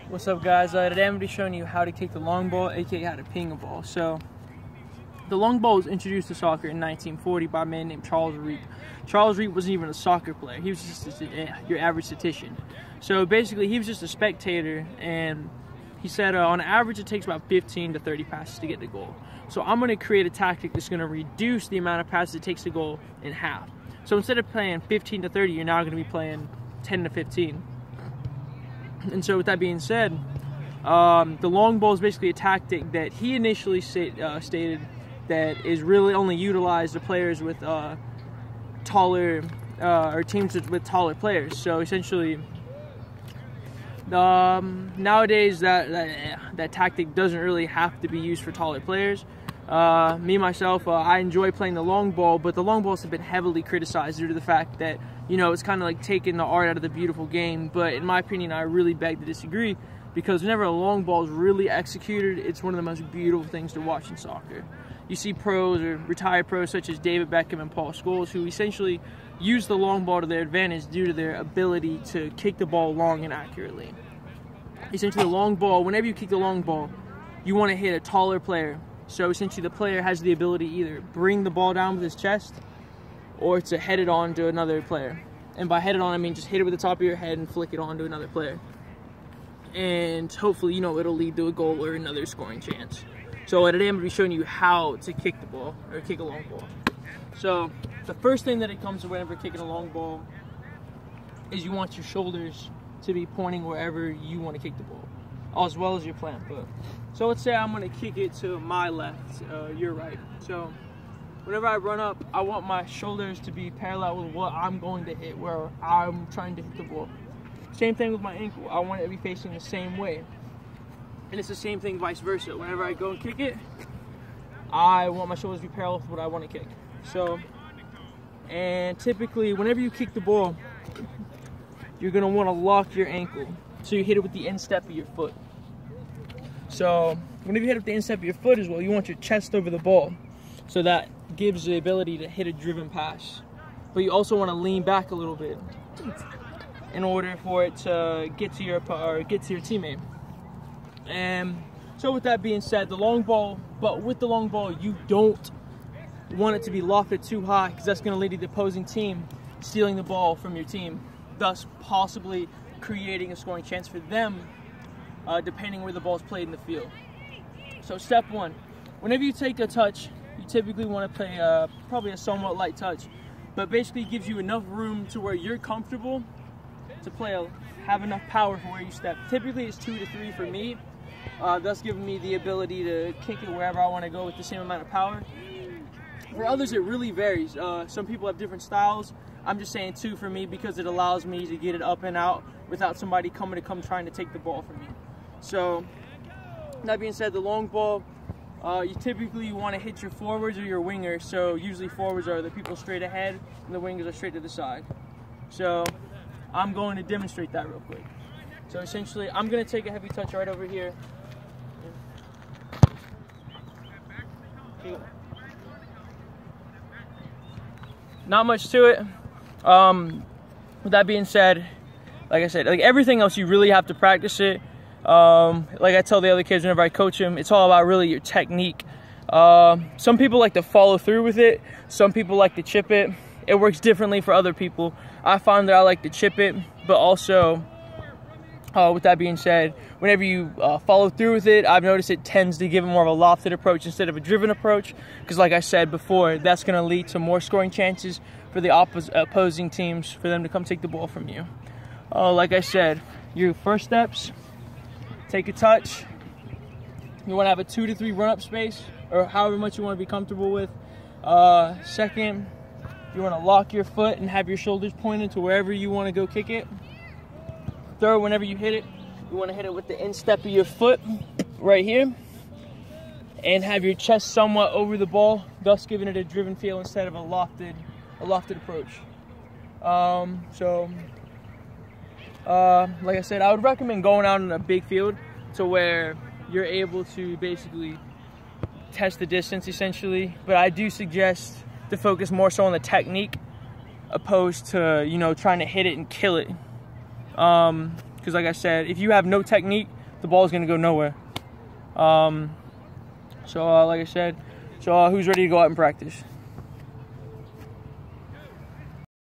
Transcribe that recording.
What's up, guys? Today I'm going to be showing you how to kick the long ball, aka how to ping a ball. So, the long ball was introduced to soccer in 1940 by a man named Charles Reap. Charles Reap wasn't even a soccer player. He was just your average statistician. So basically, he was just a spectator, and he said on average it takes about 15 to 30 passes to get the goal. So I'm going to create a tactic that's going to reduce the amount of passes it takes to goal in half. So instead of playing 15 to 30, you're now going to be playing 10 to 15. And so with that being said, the long ball is basically a tactic that he initially stated that is really only utilized to players with taller or teams with taller players. So essentially, nowadays that tactic doesn't really have to be used for taller players. Me myself, I enjoy playing the long ball, but the long balls have been heavily criticized due to the fact that, you know, it's kind of like taking the art out of the beautiful game. But in my opinion, I really beg to disagree, because whenever a long ball is really executed, it's one of the most beautiful things to watch in soccer. You see pros or retired pros such as David Beckham and Paul Scholes, who essentially use the long ball to their advantage due to their ability to kick the ball long and accurately. Essentially, the long ball, whenever you kick the long ball, you want to hit a taller player. So essentially, the player has the ability to either bring the ball down with his chest or to head it on to another player. And by head it on, I mean just hit it with the top of your head and flick it on to another player. And hopefully, you know, it'll lead to a goal or another scoring chance. So today I'm going to be showing you how to kick the ball, or kick a long ball. So the first thing that it comes to whenever kicking a long ball is you want your shoulders to be pointing wherever you want to kick the ball, as well as your plant foot. So let's say I'm going to kick it to my left, your right. So whenever I run up, I want my shoulders to be parallel with what I'm going to hit, where I'm trying to hit the ball. Same thing with my ankle. I want it to be facing the same way. And it's the same thing vice versa. Whenever I go and kick it, I want my shoulders to be parallel with what I want to kick. So, and typically, whenever you kick the ball, you're going to want to lock your ankle. So you hit it with the instep of your foot. So whenever you hit it with the instep of your foot as well, you want your chest over the ball. So that gives the ability to hit a driven pass. But you also want to lean back a little bit in order for it to get to your teammate. And so with that being said, the long ball, but with the long ball, you don't want it to be lofted too high, because that's going to lead to the opposing team stealing the ball from your team, thus possibly creating a scoring chance for them, depending where the ball is played in the field. So step one, whenever you take a touch, you typically want to play probably a somewhat light touch, but basically gives you enough room to where you're comfortable to have enough power for where you step. Typically it's 2 to 3 for me, thus giving me the ability to kick it wherever I want to go with the same amount of power. For others, it really varies. Some people have different styles. I'm just saying 2 for me because it allows me to get it up and out without somebody coming trying to take the ball from me. So that being said, the long ball, you typically want to hit your forwards or your wingers. So usually forwards are the people straight ahead and the wingers are straight to the side. So I'm going to demonstrate that real quick. So essentially, I'm going to take a heavy touch right over here. Not much to it. With that being said, like I said, like everything else, you really have to practice it. Like I tell the other kids whenever I coach them, it's all about really your technique. Some people like to follow through with it. Some people like to chip it. It works differently for other people. I find that I like to chip it, but also, with that being said, whenever you follow through with it, I've noticed it tends to give it more of a lofted approach instead of a driven approach, because like I said before, that's going to lead to more scoring chances for the opposing teams, for them to come take the ball from you. Like I said, your first steps, take a touch. You want to have a 2 to 3 run-up space, or however much you want to be comfortable with. Second, you want to lock your foot and have your shoulders pointed to wherever you want to go kick it. Third, whenever you hit it, you want to hit it with the instep of your foot right here, and have your chest somewhat over the ball, thus giving it a driven feel instead of a lofted approach. Like I said, I would recommend going out in a big field to where you're able to basically test the distance essentially, but I do suggest to focus more so on the technique opposed to, you know, trying to hit it and kill it. Because like I said, if you have no technique, the ball is going to go nowhere. So like I said, who's ready to go out and practice?